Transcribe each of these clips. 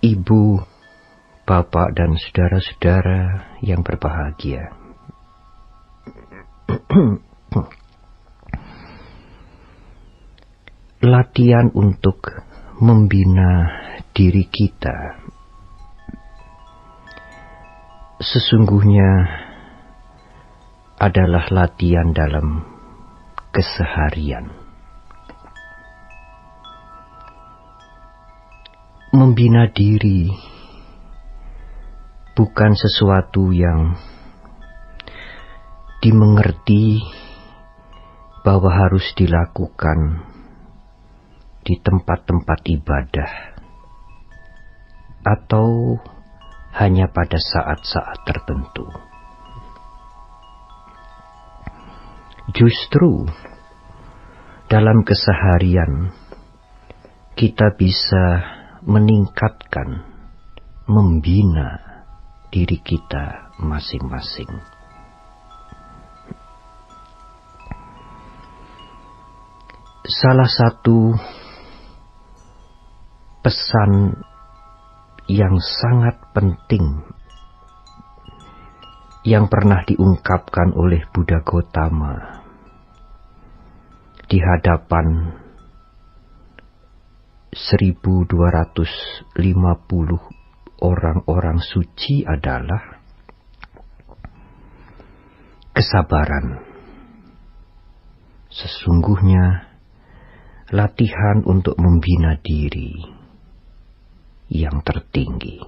Ibu, bapak, dan saudara-saudara yang berbahagia. Latihan untuk membina diri kita sesungguhnya adalah latihan dalam keseharian. Membina diri bukan sesuatu yang dimengerti bahwa harus dilakukan di tempat-tempat ibadah atau hanya pada saat-saat tertentu. Justru dalam keseharian kita bisa meningkatkan, membina diri kita masing-masing. Salah satu pesan yang sangat penting yang pernah diungkapkan oleh Buddha Gautama di hadapan 1250 orang-orang suci adalah kesabaran. Sesungguhnya latihan untuk membina diri yang tertinggi.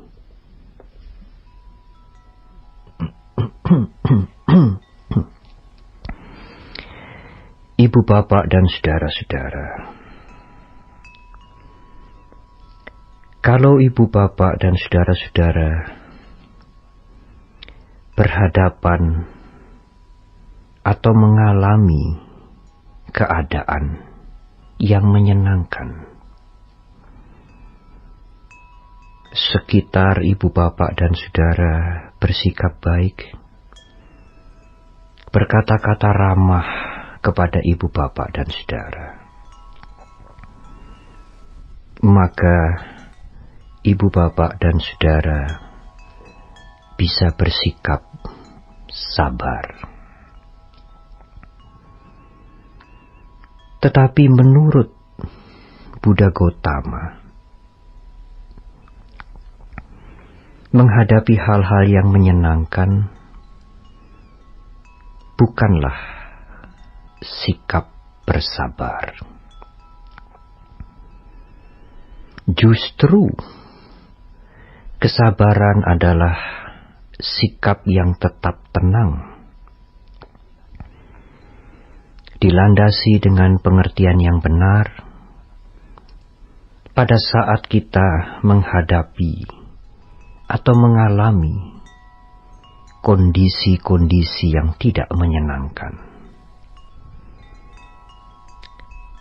Ibu, bapak, dan saudara-saudara, kalau ibu, bapak, dan saudara-saudara berhadapan atau mengalami keadaan yang menyenangkan, sekitar ibu, bapak, dan saudara bersikap baik, berkata-kata ramah kepada ibu, bapak, dan saudara, maka ibu, bapak, dan saudara bisa bersikap sabar. Tetapi menurut Buddha Gautama, menghadapi hal-hal yang menyenangkan bukanlah sikap bersabar. Justru kesabaran adalah sikap yang tetap tenang, dilandasi dengan pengertian yang benar pada saat kita menghadapi atau mengalami kondisi-kondisi yang tidak menyenangkan.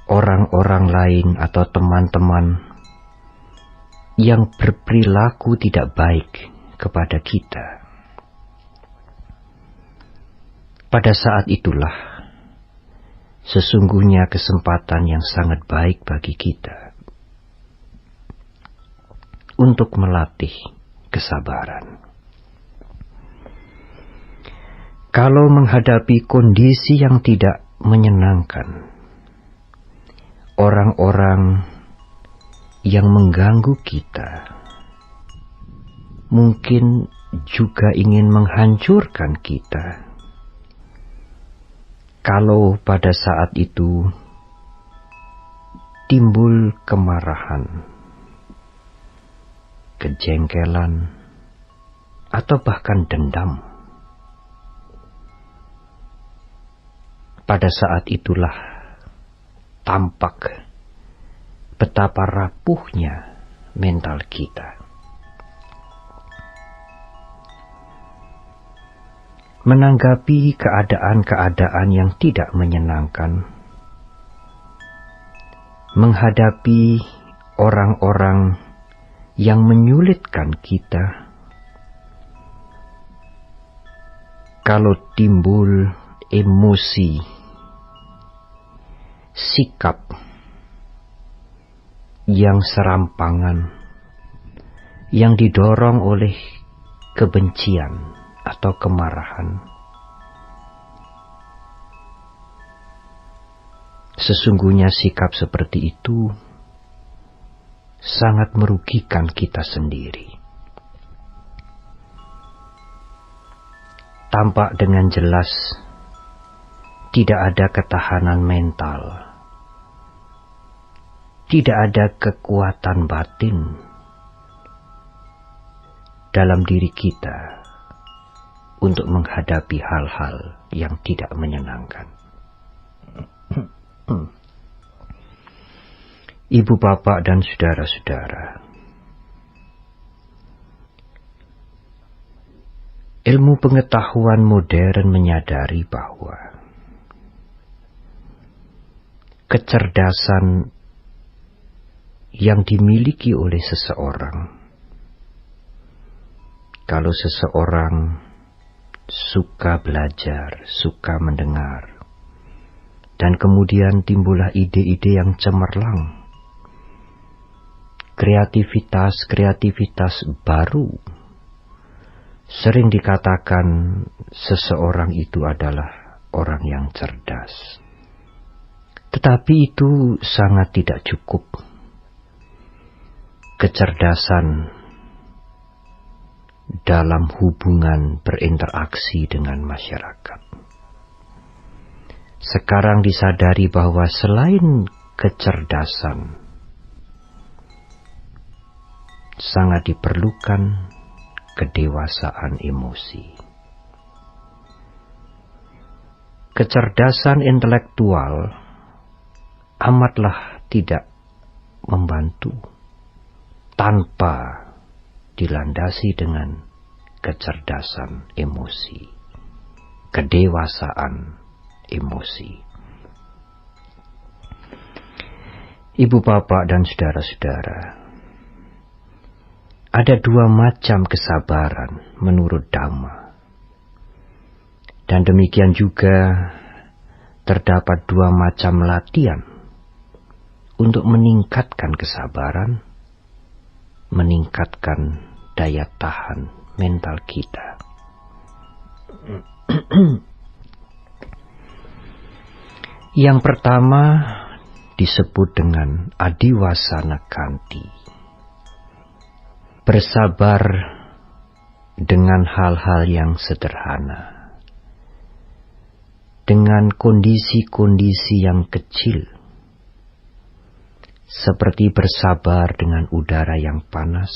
Orang-orang lain atau teman-teman yang berperilaku tidak baik kepada kita, pada saat itulah sesungguhnya kesempatan yang sangat baik bagi kita untuk melatih kesabaran. Kalau menghadapi kondisi yang tidak menyenangkan, orang-orang yang mengganggu kita mungkin juga ingin menghancurkan kita. Kalau pada saat itu timbul kemarahan, kejengkelan, atau bahkan dendam, pada saat itulah tampak betapa rapuhnya mental kita. Menanggapi keadaan-keadaan yang tidak menyenangkan, menghadapi orang-orang yang menyulitkan kita, kalau timbul emosi, sikap yang serampangan, yang didorong oleh kebencian atau kemarahan, sesungguhnya sikap seperti itu sangat merugikan kita sendiri. Tampak dengan jelas tidak ada ketahanan mental, tidak ada kekuatan batin dalam diri kita untuk menghadapi hal-hal yang tidak menyenangkan. Ibu, bapak, dan saudara-saudara, ilmu pengetahuan modern menyadari bahwa kecerdasan yang dimiliki oleh seseorang, kalau seseorang suka belajar, suka mendengar, dan kemudian timbullah ide-ide yang cemerlang, kreativitas baru, sering dikatakan seseorang itu adalah orang yang cerdas. Tetapi itu sangat tidak cukup. Kecerdasan dalam hubungan berinteraksi dengan masyarakat. Sekarang disadari bahwa selain kecerdasan, sangat diperlukan kedewasaan emosi. Kecerdasan intelektual amatlah tidak membantu tanpa dilandasi dengan kecerdasan emosi, kedewasaan emosi. Ibu, bapak, dan saudara-saudara, ada dua macam kesabaran menurut Dhamma. Dan demikian juga terdapat dua macam latihan untuk meningkatkan kesabaran, meningkatkan daya tahan mental kita. Yang pertama disebut dengan adiwasana kanti. Bersabar dengan hal-hal yang sederhana, dengan kondisi-kondisi yang kecil, seperti bersabar dengan udara yang panas,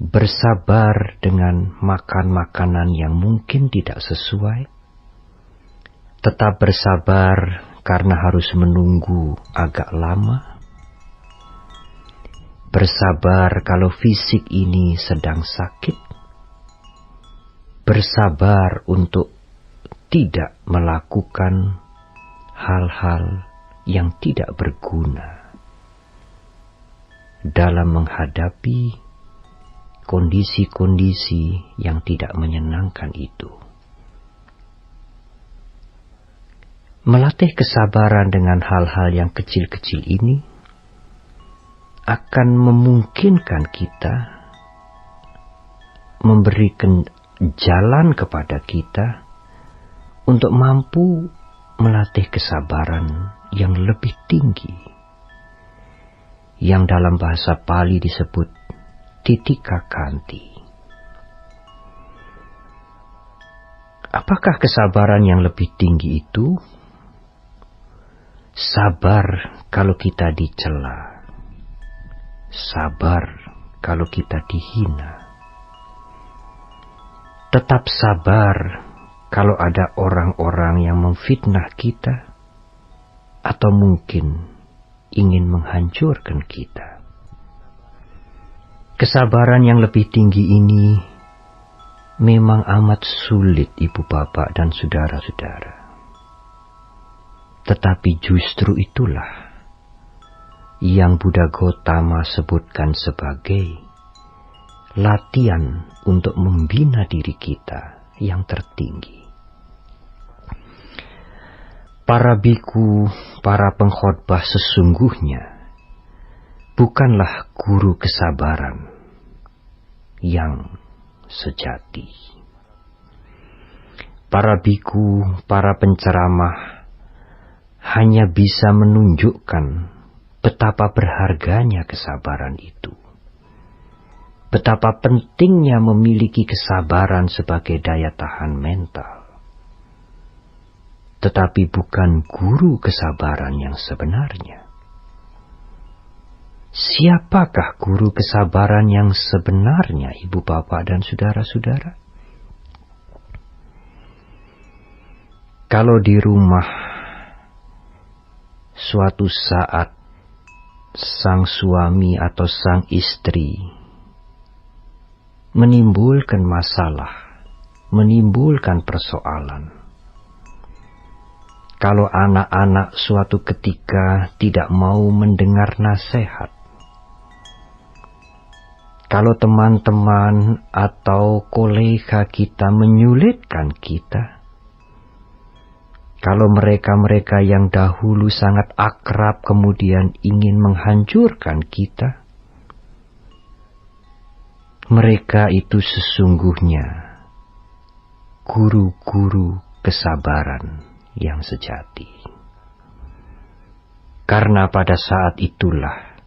bersabar dengan makan makanan yang mungkin tidak sesuai, tetap bersabar karena harus menunggu agak lama, bersabar kalau fisik ini sedang sakit, bersabar untuk tidak melakukan hal-hal yang tidak berguna dalam menghadapi kondisi-kondisi yang tidak menyenangkan itu. Melatih kesabaran dengan hal-hal yang kecil-kecil ini akan memungkinkan kita, memberikan jalan kepada kita untuk mampu melatih kesabaran yang lebih tinggi, yang dalam bahasa Pali disebut titika kanti. Apakah kesabaran yang lebih tinggi itu? Sabar kalau kita dicela, sabar kalau kita dihina, tetap sabar kalau ada orang-orang yang memfitnah kita atau mungkin ingin menghancurkan kita. Kesabaran yang lebih tinggi ini memang amat sulit, ibu bapak dan saudara-saudara. Tetapi justru itulah yang Buddha Gautama sebutkan sebagai latihan untuk membina diri kita yang tertinggi. Para biku, para pengkhotbah sesungguhnya bukanlah guru kesabaran yang sejati. Para biku, para penceramah hanya bisa menunjukkan betapa berharganya kesabaran itu. Betapa pentingnya memiliki kesabaran sebagai daya tahan mental. Tetapi bukan guru kesabaran yang sebenarnya. Siapakah guru kesabaran yang sebenarnya, ibu bapak dan saudara-saudara? Kalau di rumah suatu saat sang suami atau sang istri menimbulkan masalah, menimbulkan persoalan. Kalau anak-anak suatu ketika tidak mau mendengar nasihat, kalau teman-teman atau kolega kita menyulitkan kita, kalau mereka-mereka yang dahulu sangat akrab kemudian ingin menghancurkan kita, mereka itu sesungguhnya guru-guru kesabaran yang sejati. Karena pada saat itulah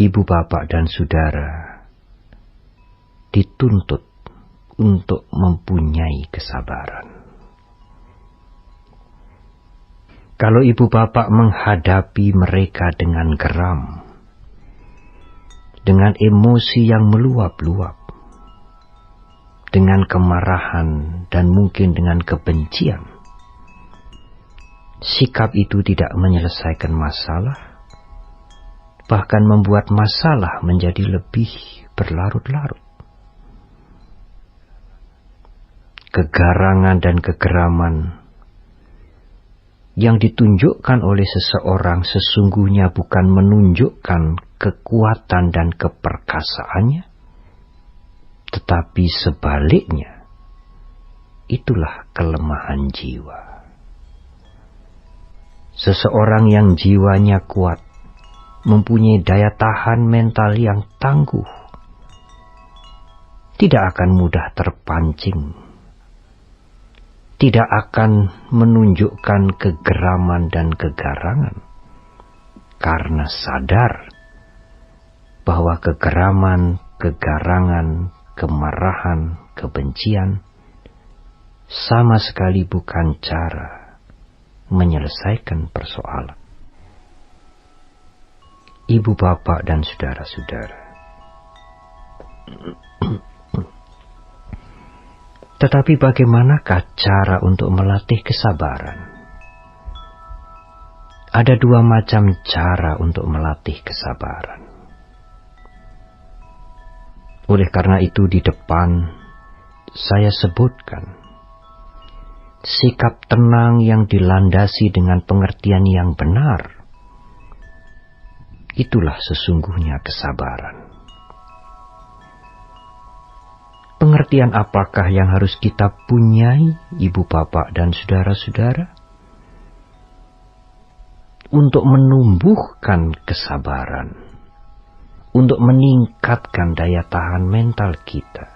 ibu bapak dan saudara dituntut untuk mempunyai kesabaran. Kalau ibu bapak menghadapi mereka dengan geram, dengan emosi yang meluap-luap, dengan kemarahan dan mungkin dengan kebencian, sikap itu tidak menyelesaikan masalah, bahkan membuat masalah menjadi lebih berlarut-larut. Kegarangan dan kegeraman yang ditunjukkan oleh seseorang sesungguhnya bukan menunjukkan kekuatan dan keperkasaannya, tetapi sebaliknya, itulah kelemahan jiwa. Seseorang yang jiwanya kuat, mempunyai daya tahan mental yang tangguh, tidak akan mudah terpancing, tidak akan menunjukkan kegeraman dan kegarangan, karena sadar bahwa kegeraman, kegarangan, kemarahan, kebencian sama sekali bukan cara menyelesaikan persoalan. Ibu bapak dan saudara-saudara, tetapi bagaimanakah cara untuk melatih kesabaran? Ada dua macam cara untuk melatih kesabaran. Oleh karena itu di depan saya sebutkan sikap tenang yang dilandasi dengan pengertian yang benar. Itulah sesungguhnya kesabaran. Pengertian apakah yang harus kita punyai, ibu bapak dan saudara-saudara? Untuk menumbuhkan kesabaran, untuk meningkatkan daya tahan mental kita,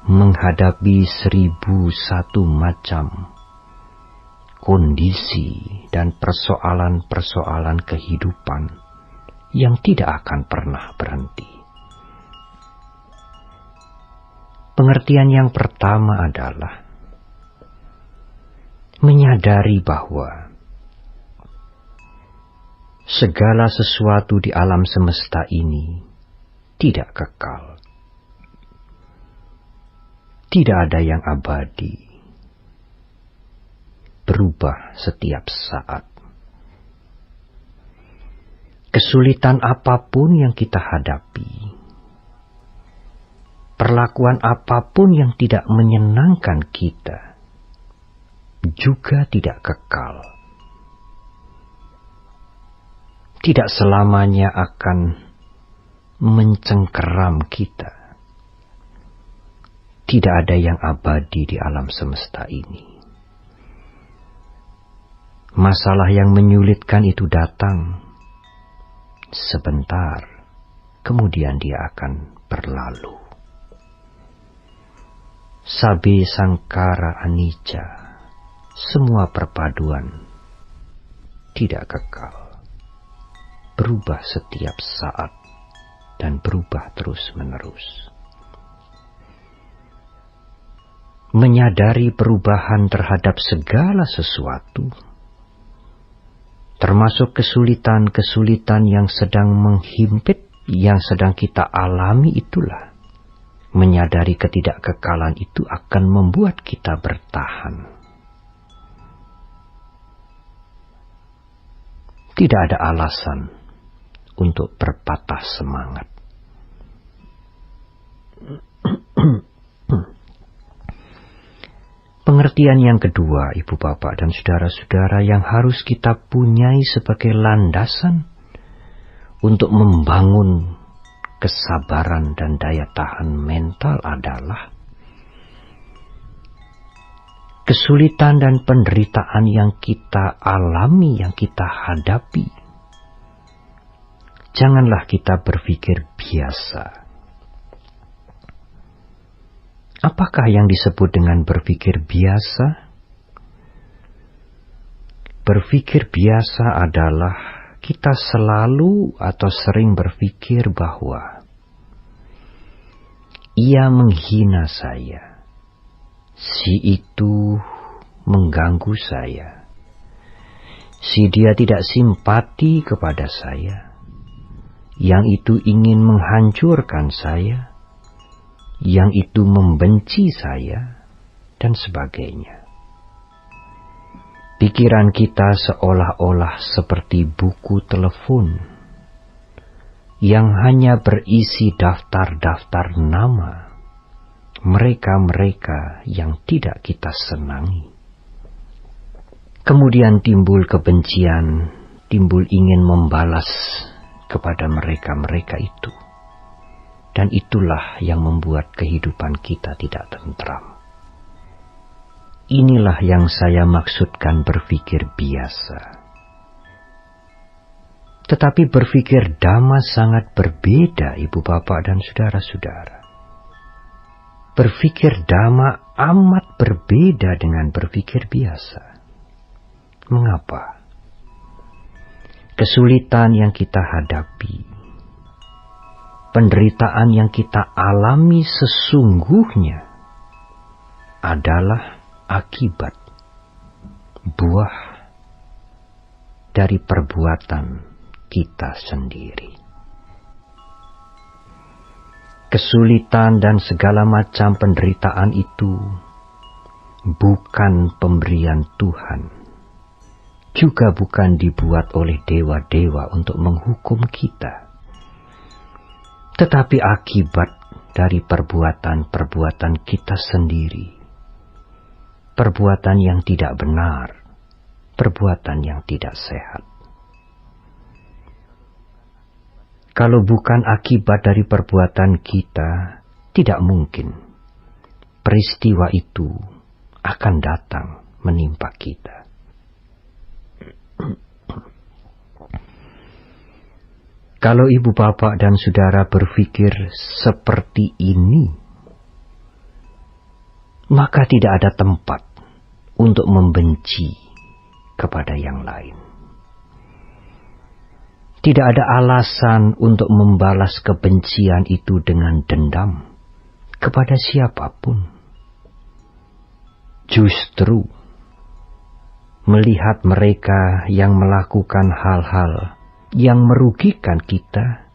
menghadapi 1001 macam kondisi dan persoalan-persoalan kehidupan yang tidak akan pernah berhenti. Pengertian yang pertama adalah menyadari bahwa segala sesuatu di alam semesta ini tidak kekal. Tidak ada yang abadi, berubah setiap saat. Kesulitan apapun yang kita hadapi, perlakuan apapun yang tidak menyenangkan kita, juga tidak kekal. Tidak selamanya akan mencengkeram kita. Tidak ada yang abadi di alam semesta ini. Masalah yang menyulitkan itu datang, sebentar, kemudian dia akan berlalu. Sabe sangkara anicca, semua perpaduan tidak kekal, berubah setiap saat dan berubah terus-menerus. Menyadari perubahan terhadap segala sesuatu, termasuk kesulitan-kesulitan yang sedang menghimpit, yang sedang kita alami, itulah menyadari ketidakkekalan itu akan membuat kita bertahan. Tidak ada alasan untuk berpatah semangat. Pengertian yang kedua, Ibu Bapak dan Saudara-saudara, yang harus kita punyai sebagai landasan untuk membangun kesabaran dan daya tahan mental adalah kesulitan dan penderitaan yang kita alami, yang kita hadapi. Janganlah kita berpikir biasa. Apakah yang disebut dengan berpikir biasa? Berpikir biasa adalah kita selalu atau sering berpikir bahwa ia menghina saya, si itu mengganggu saya, si dia tidak simpati kepada saya, yang itu ingin menghancurkan saya, yang itu membenci saya, dan sebagainya. Pikiran kita seolah-olah seperti buku telepon yang hanya berisi daftar-daftar nama mereka-mereka yang tidak kita senangi. Kemudian timbul kebencian, timbul ingin membalas kepada mereka-mereka itu. Dan itulah yang membuat kehidupan kita tidak tentram. Inilah yang saya maksudkan berpikir biasa. Tetapi berpikir dhamma sangat berbeda, Ibu Bapak dan Saudara-saudara. Berpikir dhamma amat berbeda dengan berpikir biasa. Mengapa? Kesulitan yang kita hadapi, penderitaan yang kita alami sesungguhnya adalah akibat, buah dari perbuatan kita sendiri. Kesulitan dan segala macam penderitaan itu bukan pemberian Tuhan, juga bukan dibuat oleh dewa-dewa untuk menghukum kita, tetapi akibat dari perbuatan-perbuatan kita sendiri. Perbuatan yang tidak benar, perbuatan yang tidak sehat. Kalau bukan akibat dari perbuatan kita, tidak mungkin peristiwa itu akan datang menimpa kita. Kalau ibu bapak dan saudara berpikir seperti ini, maka tidak ada tempat untuk membenci kepada yang lain. Tidak ada alasan untuk membalas kebencian itu dengan dendam kepada siapapun. Justru melihat mereka yang melakukan hal-hal yang merugikan kita,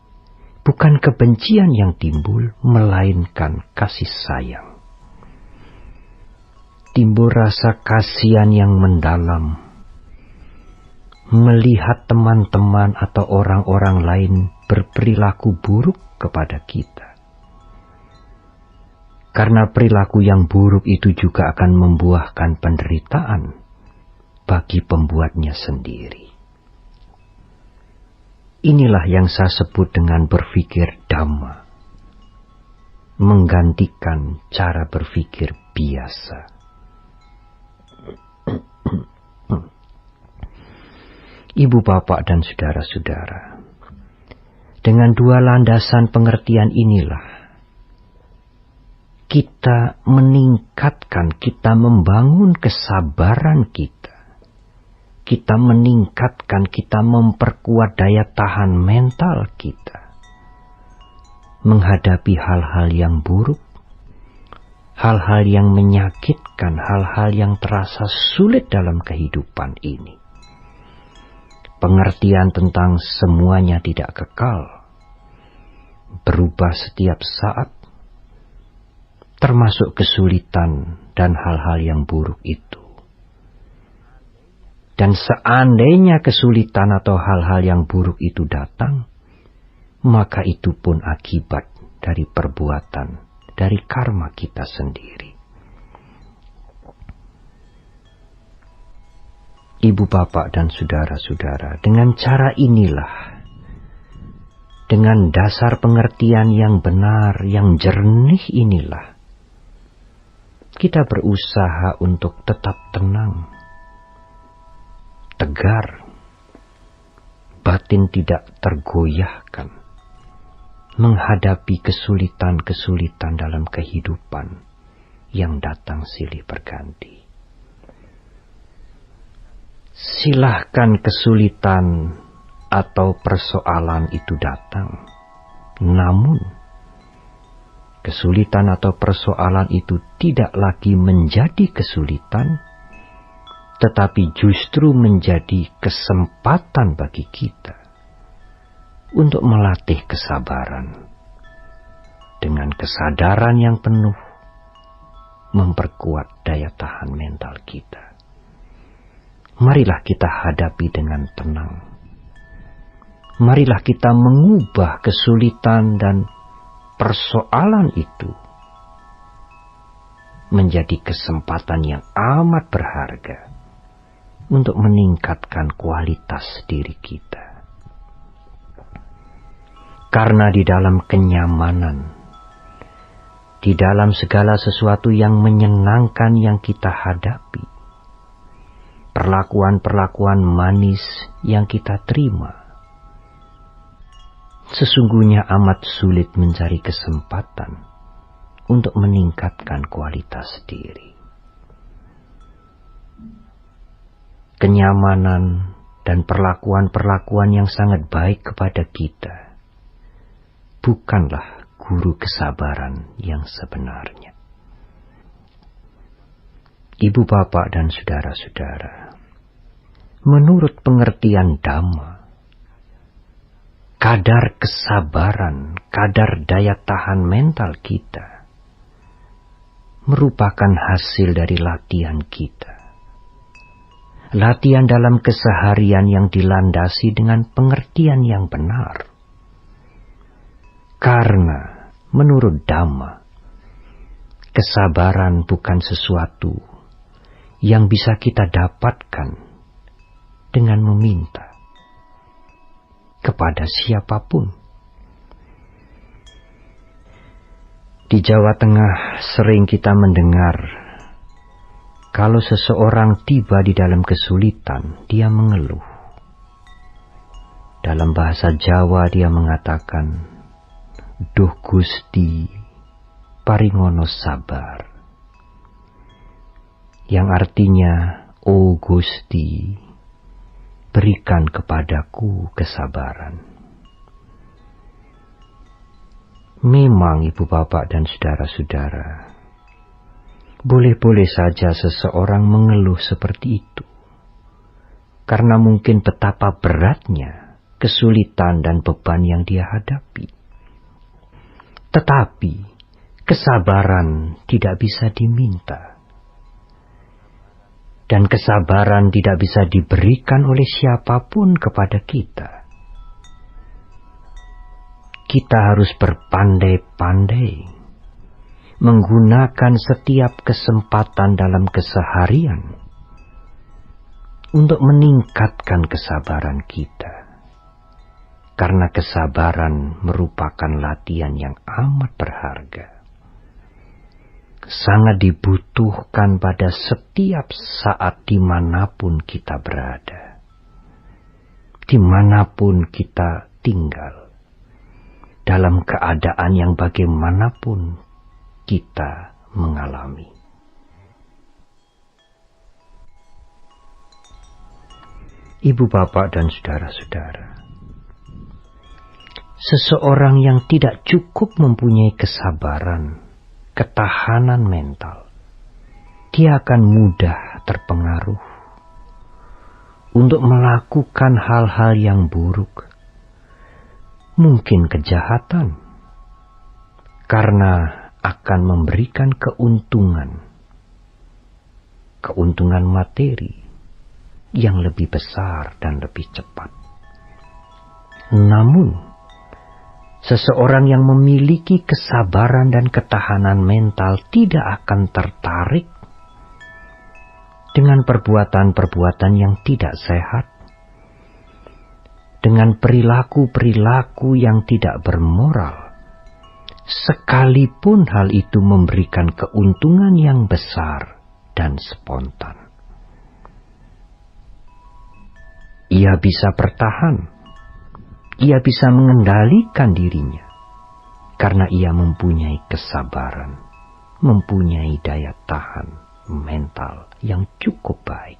bukan kebencian yang timbul, melainkan kasih sayang. Timbul rasa kasihan yang mendalam, melihat teman-teman atau orang-orang lain berperilaku buruk kepada kita. Karena perilaku yang buruk itu juga akan membuahkan penderitaan bagi pembuatnya sendiri. Inilah yang saya sebut dengan berpikir dhamma, menggantikan cara berpikir biasa. Ibu bapak dan saudara-saudara, Dengan dua landasan pengertian inilah kita meningkatkan, kita membangun kesabaran kita. Kita meningkatkan, kita memperkuat daya tahan mental kita menghadapi hal-hal yang buruk, hal-hal yang menyakitkan, hal-hal yang terasa sulit dalam kehidupan ini. Pengertian tentang semuanya tidak kekal, berubah setiap saat, termasuk kesulitan dan hal-hal yang buruk itu. Dan seandainya kesulitan atau hal-hal yang buruk itu datang, maka itu pun akibat dari perbuatan, dari karma kita sendiri. Ibu, bapak, dan saudara-saudara, dengan cara inilah, dengan dasar pengertian yang benar, yang jernih inilah, kita berusaha untuk tetap tenang, tegar, batin tidak tergoyahkan, menghadapi kesulitan-kesulitan dalam kehidupan yang datang silih berganti. Silahkan kesulitan atau persoalan itu datang, namun kesulitan atau persoalan itu tidak lagi menjadi kesulitan, tetapi justru menjadi kesempatan bagi kita untuk melatih kesabaran. Dengan kesadaran yang penuh, memperkuat daya tahan mental kita. Marilah kita hadapi dengan tenang. Marilah kita mengubah kesulitan dan persoalan itu menjadi kesempatan yang amat berharga untuk meningkatkan kualitas diri kita. Karena di dalam kenyamanan, di dalam segala sesuatu yang menyenangkan yang kita hadapi, perlakuan-perlakuan manis yang kita terima, sesungguhnya amat sulit mencari kesempatan untuk meningkatkan kualitas diri. Kenyamanan dan perlakuan-perlakuan yang sangat baik kepada kita bukanlah guru kesabaran yang sebenarnya. Ibu, bapak, dan saudara-saudara, menurut pengertian Dhamma, kadar kesabaran, kadar daya tahan mental kita merupakan hasil dari latihan kita. Latihan dalam keseharian yang dilandasi dengan pengertian yang benar. Karena menurut Dhamma, kesabaran bukan sesuatu yang bisa kita dapatkan dengan meminta kepada siapapun. Di Jawa Tengah sering kita mendengar kalau seseorang tiba di dalam kesulitan, dia mengeluh. Dalam bahasa Jawa dia mengatakan, "Duh Gusti, paringono sabar." Yang artinya, "Oh Gusti, berikan kepadaku kesabaran." Memang ibu, bapak, dan saudara-saudara, boleh-boleh saja seseorang mengeluh seperti itu, karena mungkin betapa beratnya kesulitan dan beban yang dia hadapi. Tetapi kesabaran tidak bisa diminta. Dan kesabaran tidak bisa diberikan oleh siapapun kepada kita. Kita harus berpandai-pandai menggunakan setiap kesempatan dalam keseharian untuk meningkatkan kesabaran kita. Karena kesabaran merupakan latihan yang amat berharga. Sangat dibutuhkan pada setiap saat dimanapun kita berada. Dimanapun kita tinggal. dalam keadaan yang bagaimanapun kita mengalami. Ibu, bapak, dan saudara-saudara, seseorang yang tidak cukup mempunyai kesabaran, ketahanan mental, dia akan mudah terpengaruh untuk melakukan hal-hal yang buruk, mungkin kejahatan, karena akan memberikan keuntungan materi yang lebih besar dan lebih cepat. Namun, seseorang yang memiliki kesabaran dan ketahanan mental tidak akan tertarik dengan perbuatan-perbuatan yang tidak sehat, dengan perilaku-perilaku yang tidak bermoral, sekalipun hal itu memberikan keuntungan yang besar dan spontan. Ia bisa bertahan, ia bisa mengendalikan dirinya, karena ia mempunyai kesabaran, mempunyai daya tahan mental yang cukup baik.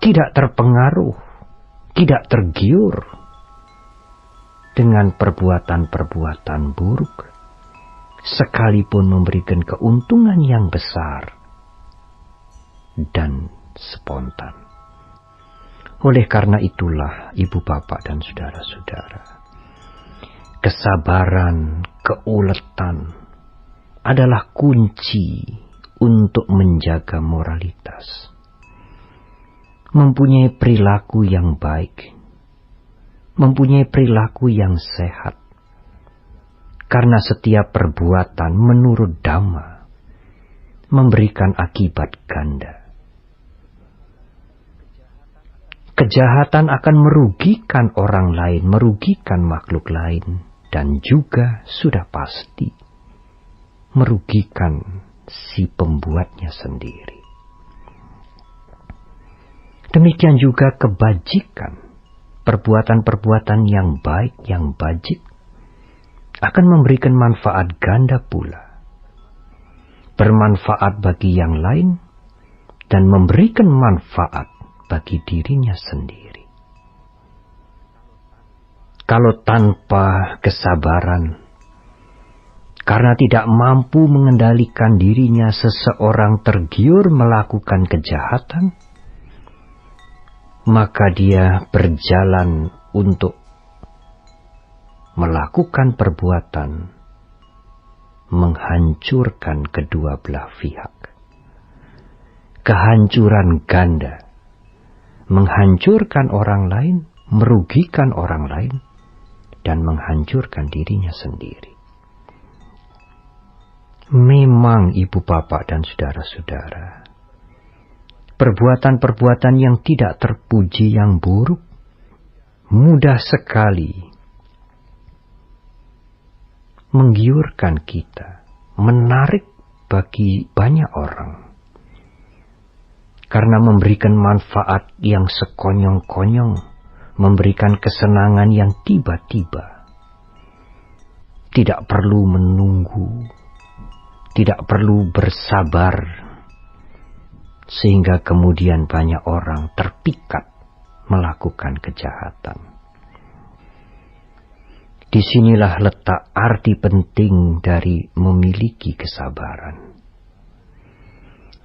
Tidak terpengaruh, tidak tergiur dengan perbuatan-perbuatan buruk, sekalipun memberikan keuntungan yang besar dan spontan. Oleh karena itulah, ibu, bapak, dan saudara-saudara, kesabaran, keuletan adalah kunci untuk menjaga moralitas, mempunyai perilaku yang baik, mempunyai perilaku yang sehat, karena setiap perbuatan menurut Dhamma memberikan akibat ganda. Kejahatan akan merugikan orang lain, merugikan makhluk lain, dan juga sudah pasti merugikan si pembuatnya sendiri. Demikian juga kebajikan, perbuatan-perbuatan yang baik, yang bajik, akan memberikan manfaat ganda pula. Bermanfaat bagi yang lain, dan memberikan manfaat bagi dirinya sendiri. Kalau tanpa kesabaran, karena tidak mampu mengendalikan dirinya, seseorang tergiur melakukan kejahatan, maka dia berjalan untuk melakukan perbuatan menghancurkan kedua belah pihak. Kehancuran ganda, menghancurkan orang lain, merugikan orang lain, dan menghancurkan dirinya sendiri. Memang ibu, bapak, dan saudara-saudara, perbuatan-perbuatan yang tidak terpuji, yang buruk, mudah sekali menggiurkan kita, menarik bagi banyak orang, karena memberikan manfaat yang sekonyong-konyong, memberikan kesenangan yang tiba-tiba. Tidak perlu menunggu, tidak perlu bersabar, sehingga kemudian banyak orang terpikat melakukan kejahatan. Disinilah letak arti penting dari memiliki kesabaran.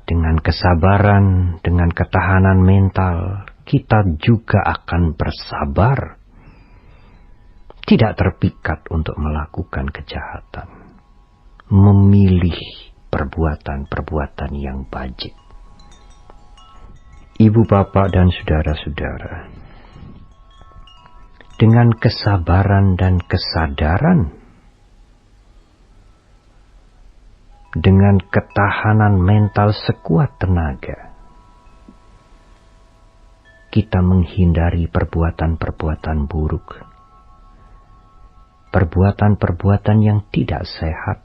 Dengan kesabaran, dengan ketahanan mental, kita juga akan bersabar, tidak terpikat untuk melakukan kejahatan, memilih perbuatan-perbuatan yang bajik. Ibu, bapak, dan saudara-saudara, dengan kesabaran dan kesadaran, dengan ketahanan mental sekuat tenaga, kita menghindari perbuatan-perbuatan buruk, perbuatan-perbuatan yang tidak sehat,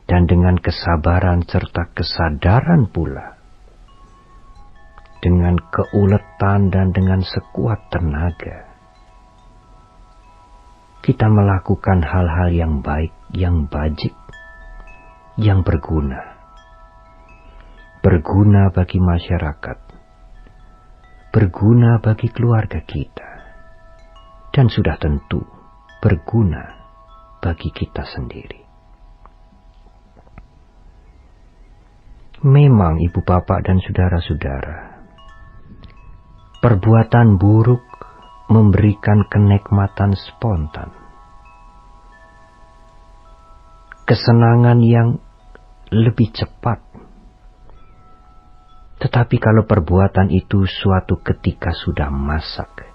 dan dengan kesabaran serta kesadaran pula, dengan keuletan dan dengan sekuat tenaga, kita melakukan hal-hal yang baik, yang bajik, yang berguna. Berguna bagi masyarakat, berguna bagi keluarga kita, dan sudah tentu berguna bagi kita sendiri. Memang ibu bapak dan saudara-saudara, perbuatan buruk memberikan kenikmatan spontan, kesenangan yang lebih cepat. Tetapi kalau perbuatan itu suatu ketika sudah masak,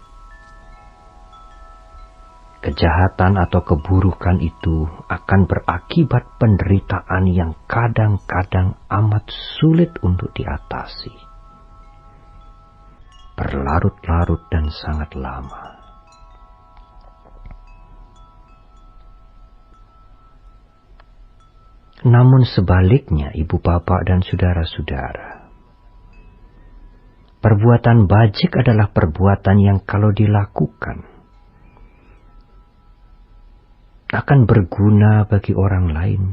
kejahatan atau keburukan itu akan berakibat penderitaan yang kadang-kadang amat sulit untuk diatasi, berlarut-larut dan sangat lama. Namun sebaliknya, ibu bapak dan saudara-saudara, perbuatan bajik adalah perbuatan yang kalau dilakukan akan berguna bagi orang lain,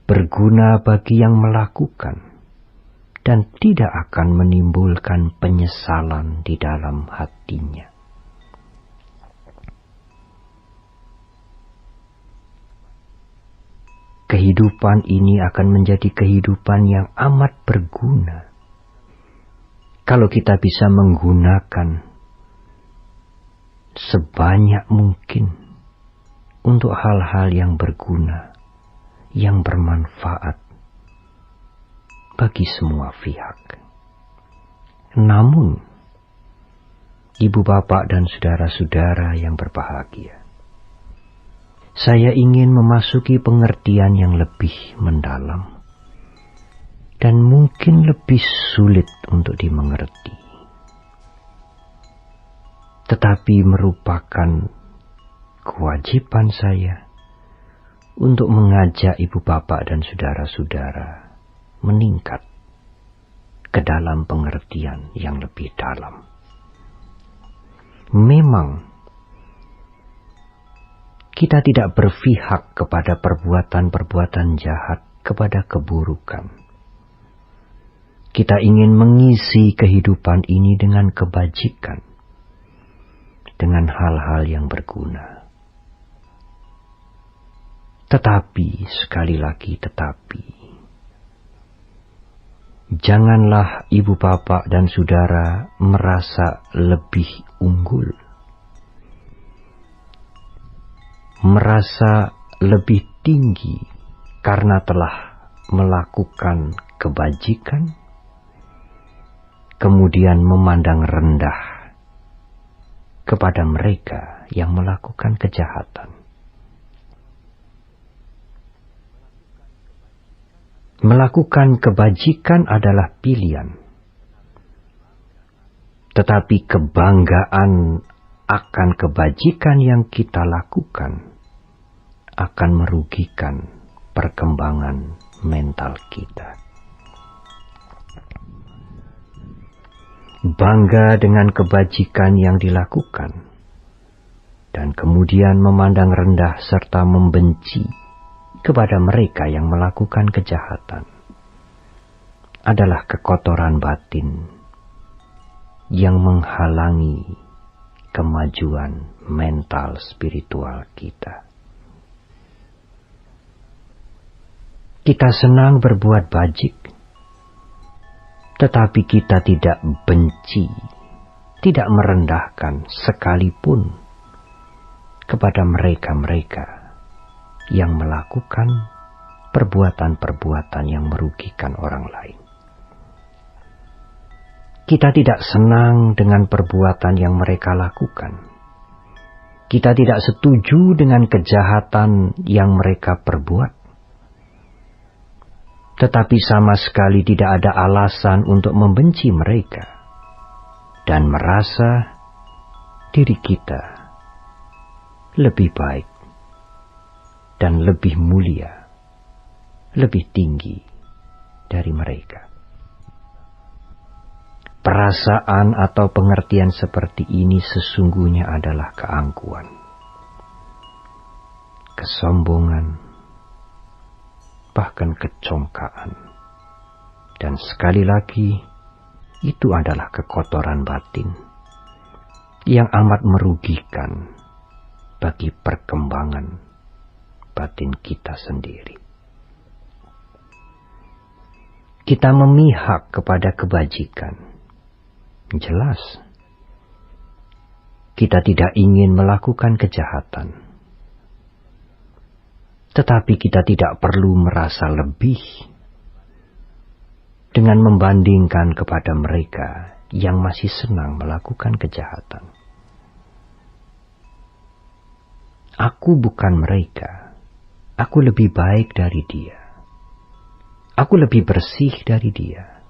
berguna bagi yang melakukan, dan tidak akan menimbulkan penyesalan di dalam hatinya. Kehidupan ini akan menjadi kehidupan yang amat berguna kalau kita bisa menggunakan sebanyak mungkin untuk hal-hal yang berguna, yang bermanfaat bagi semua pihak. Namun, ibu bapak dan saudara-saudara yang berbahagia, saya ingin memasuki pengertian yang lebih mendalam dan mungkin lebih sulit untuk dimengerti, tetapi merupakan kewajiban saya untuk mengajak ibu bapak dan saudara-saudara meningkat ke dalam pengertian yang lebih dalam. Memang kita tidak berpihak kepada perbuatan-perbuatan jahat, kepada keburukan. Kita ingin mengisi kehidupan ini dengan kebajikan, dengan hal-hal yang berguna. Tetapi, sekali lagi tetapi, janganlah ibu bapak dan saudara merasa lebih unggul, merasa lebih tinggi karena telah melakukan kebajikan, kemudian memandang rendah kepada mereka yang melakukan kejahatan. Melakukan kebajikan adalah pilihan, tetapi kebanggaan akan kebajikan yang kita lakukan akan merugikan perkembangan mental kita. Bangga dengan kebajikan yang dilakukan, dan kemudian memandang rendah serta membenci kepada mereka yang melakukan kejahatan adalah kekotoran batin yang menghalangi kemajuan mental spiritual kita. Kita senang berbuat bajik, tetapi kita tidak benci, tidak merendahkan sekalipun kepada mereka-mereka yang melakukan perbuatan-perbuatan yang merugikan orang lain. Kita tidak senang dengan perbuatan yang mereka lakukan. Kita tidak setuju dengan kejahatan yang mereka perbuat. Tetapi sama sekali tidak ada alasan untuk membenci mereka dan merasa diri kita lebih baik dan lebih mulia, lebih tinggi dari mereka. Perasaan atau pengertian seperti ini sesungguhnya adalah keangkuhan. kesombongan, bahkan kecongkaan. Dan sekali lagi, itu adalah kekotoran batin yang amat merugikan bagi perkembangan batin kita sendiri. Kita memihak kepada kebajikan. Jelas, kita tidak ingin melakukan kejahatan. Tetapi kita tidak perlu merasa lebih dengan membandingkan kepada mereka yang masih senang melakukan kejahatan. Aku bukan mereka. Aku lebih baik dari dia. Aku lebih bersih dari dia.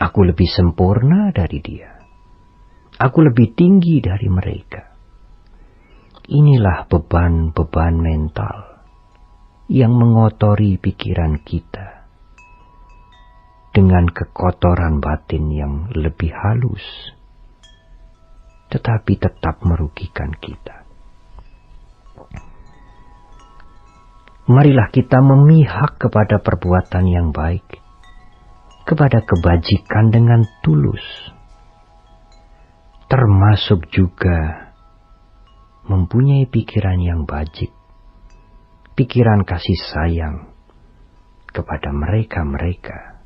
Aku lebih sempurna dari dia. Aku lebih tinggi dari mereka. Inilah beban-beban mental yang mengotori pikiran kita dengan kekotoran batin yang lebih halus, tetapi tetap merugikan kita. Marilah kita memihak kepada perbuatan yang baik, kepada kebajikan dengan tulus, termasuk juga mempunyai pikiran yang bajik, pikiran kasih sayang kepada mereka-mereka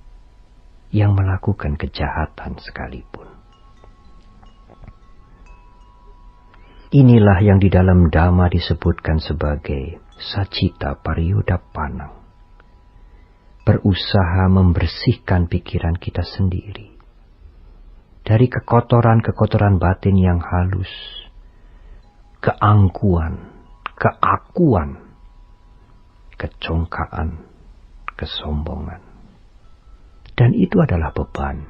yang melakukan kejahatan sekalipun. Inilah yang di dalam Dhamma disebutkan sebagai sacita pariyodappanang. Berusaha membersihkan pikiran kita sendiri dari kekotoran-kekotoran batin yang halus, keangkuhan, keakuan, kecongkaan, kesombongan. Dan itu adalah beban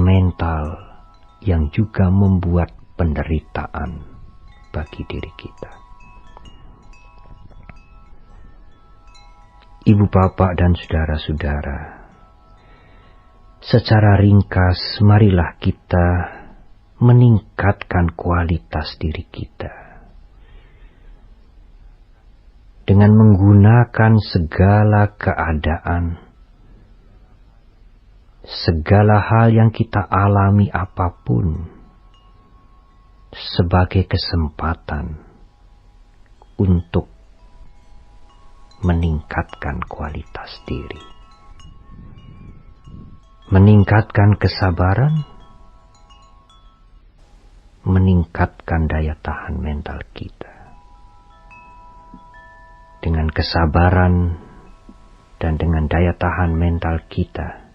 mental yang juga membuat penderitaan bagi diri kita. Ibu bapak dan saudara-saudara, secara ringkas marilah kita meningkatkan kualitas diri kita dengan menggunakan segala keadaan, segala hal yang kita alami apapun sebagai kesempatan untuk meningkatkan kualitas diri, meningkatkan kesabaran, meningkatkan daya tahan mental kita. Dengan kesabaran dan dengan daya tahan mental kita,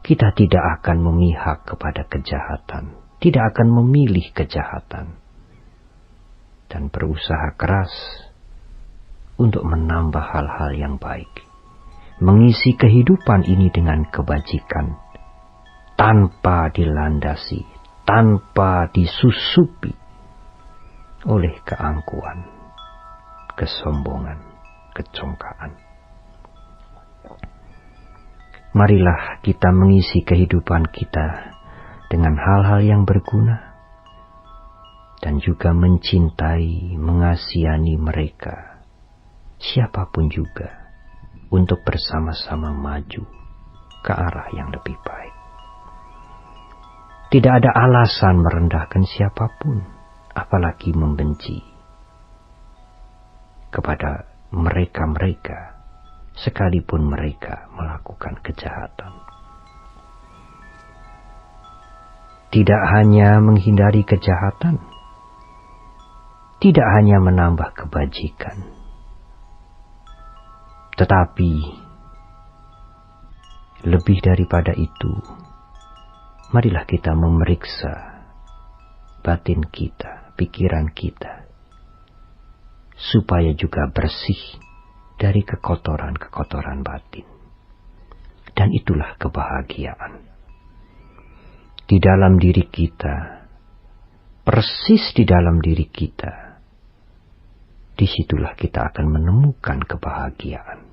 kita tidak akan memihak kepada kejahatan, tidak akan memilih kejahatan, dan berusaha keras untuk menambah hal-hal yang baik, mengisi kehidupan ini dengan kebajikan, tanpa dilandasi, tanpa disusupi oleh keangkuhan, kesombongan, kecongkaan. Marilah kita mengisi kehidupan kita dengan hal-hal yang berguna, dan juga mencintai, mengasihani mereka, siapapun juga, untuk bersama-sama maju ke arah yang lebih baik. Tidak ada alasan merendahkan siapapun, apalagi membenci kepada mereka-mereka, sekalipun mereka melakukan kejahatan. Tidak hanya menghindari kejahatan, tidak hanya menambah kebajikan, tetapi lebih daripada itu, marilah kita memeriksa batin kita, pikiran kita, supaya juga bersih dari kekotoran-kekotoran batin. Dan itulah kebahagiaan. Di dalam diri kita, persis di dalam diri kita, disitulah kita akan menemukan kebahagiaan.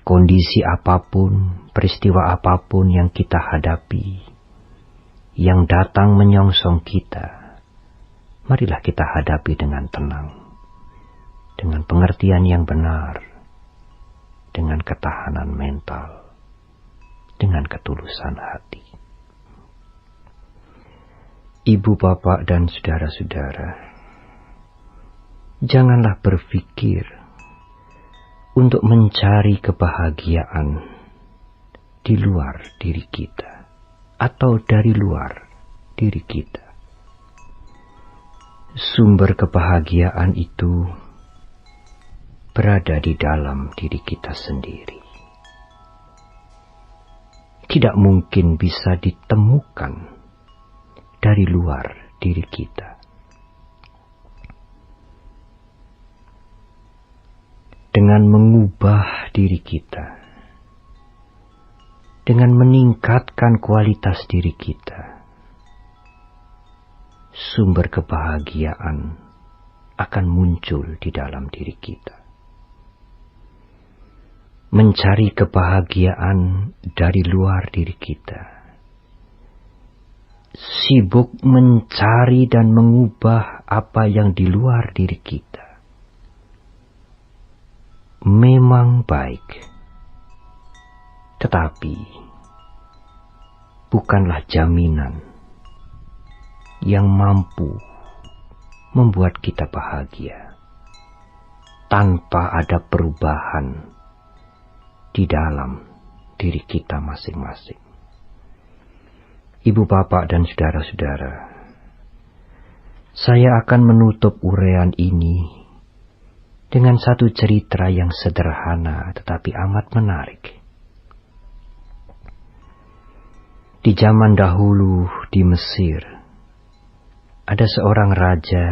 Kondisi apapun, peristiwa apapun yang kita hadapi, yang datang menyongsong kita, marilah kita hadapi dengan tenang, dengan pengertian yang benar, dengan ketahanan mental, dengan ketulusan hati. Ibu, bapak, dan saudara-saudara, janganlah berpikir untuk mencari kebahagiaan di luar diri kita atau dari luar diri kita. Sumber kebahagiaan itu berada di dalam diri kita sendiri. Tidak mungkin bisa ditemukan dari luar diri kita. Dengan mengubah diri kita, dengan meningkatkan kualitas diri kita, sumber kebahagiaan akan muncul di dalam diri kita. Mencari kebahagiaan dari luar diri kita, sibuk mencari dan mengubah apa yang di luar diri kita, memang baik, tetapi bukanlah jaminan yang mampu membuat kita bahagia tanpa ada perubahan di dalam diri kita masing-masing. Ibu, bapak, dan saudara-saudara, saya akan menutup uraian ini dengan satu cerita yang sederhana tetapi amat menarik. Di zaman dahulu di Mesir, ada seorang raja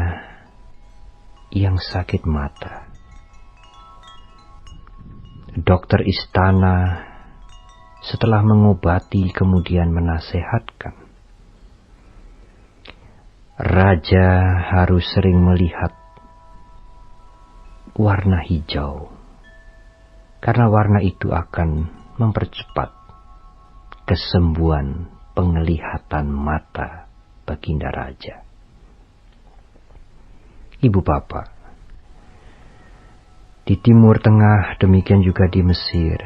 yang sakit mata. Dokter istana setelah mengobati kemudian menasehatkan, raja harus sering melihat warna hijau, karena warna itu akan mempercepat kesembuhan penglihatan mata baginda raja. Ibu, bapak, di Timur Tengah demikian juga di Mesir,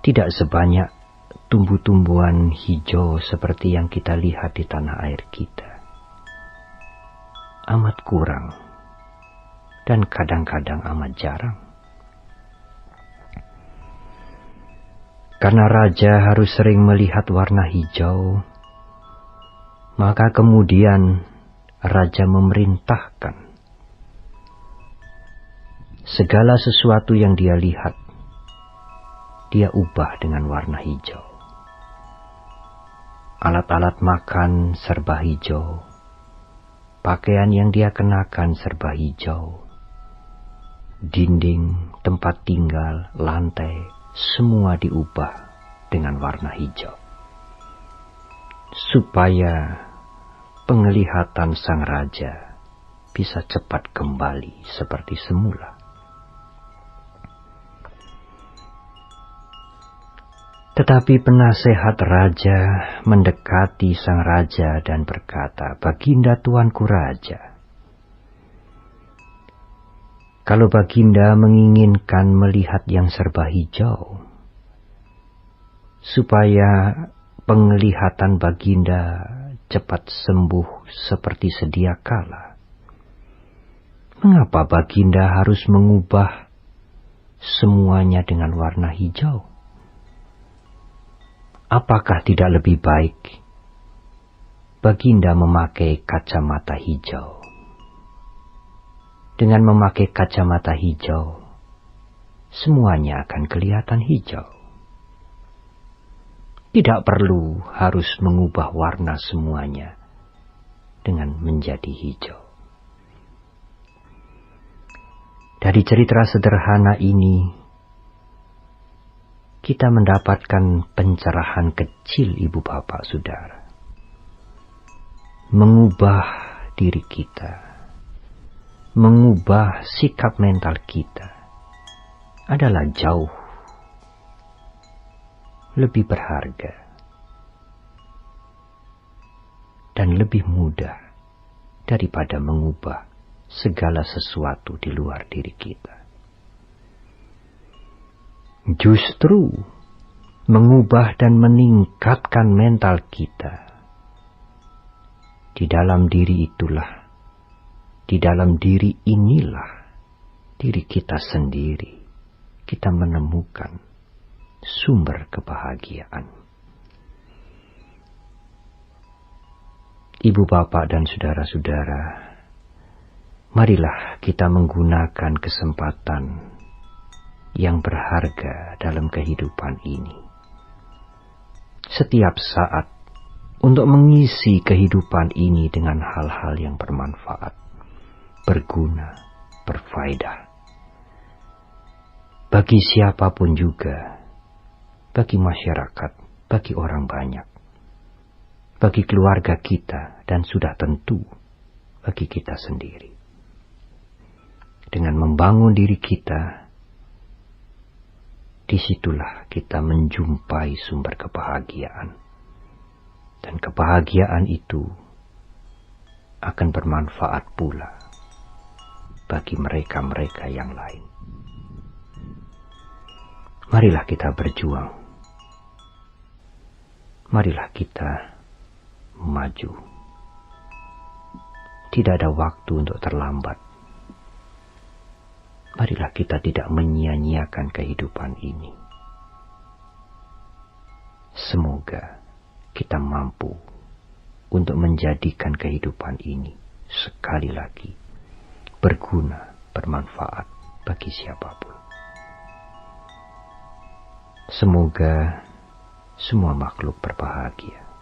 tidak sebanyak tumbuh-tumbuhan hijau seperti yang kita lihat di tanah air kita. Amat kurang dan kadang-kadang amat jarang. Karena raja harus sering melihat warna hijau, maka kemudian raja memerintahkan segala sesuatu yang dia lihat, dia ubah dengan warna hijau. Alat-alat makan serba hijau, pakaian yang dia kenakan serba hijau, dinding, tempat tinggal, lantai, semua diubah dengan warna hijau, supaya penglihatan sang raja bisa cepat kembali seperti semula. Tetapi penasehat raja mendekati sang raja dan berkata, "Baginda tuanku raja, kalau baginda menginginkan melihat yang serba hijau, supaya penglihatan baginda cepat sembuh seperti sedia kala, mengapa baginda harus mengubah semuanya dengan warna hijau? Apakah tidak lebih baik baginda memakai kacamata hijau? Dengan memakai kacamata hijau, semuanya akan kelihatan hijau. Tidak perlu harus mengubah warna semuanya dengan menjadi hijau." Dari cerita sederhana ini, kita mendapatkan pencerahan kecil, ibu, bapak, saudara. Mengubah diri kita, mengubah sikap mental kita adalah jauh lebih berharga dan lebih mudah daripada mengubah segala sesuatu di luar diri kita. Justru mengubah dan meningkatkan mental kita. Di dalam diri itulah, di dalam diri inilah, diri kita sendiri, kita menemukan sumber kebahagiaan. Ibu bapak dan saudara-saudara, marilah kita menggunakan kesempatan yang berharga dalam kehidupan ini. Setiap saat untuk mengisi kehidupan ini dengan hal-hal yang bermanfaat, berguna, berfaedah. Bagi siapapun juga, bagi masyarakat, bagi orang banyak, bagi keluarga kita, dan sudah tentu bagi kita sendiri. Dengan membangun diri kita, disitulah kita menjumpai sumber kebahagiaan. Dan kebahagiaan itu akan bermanfaat pula bagi mereka-mereka yang lain. Marilah kita berjuang. Marilah kita maju. Tidak ada waktu untuk terlambat. Marilah kita tidak menyia-nyiakan kehidupan ini. Semoga kita mampu untuk menjadikan kehidupan ini sekali lagi berguna, bermanfaat bagi siapapun. Semoga semua makhluk berbahagia.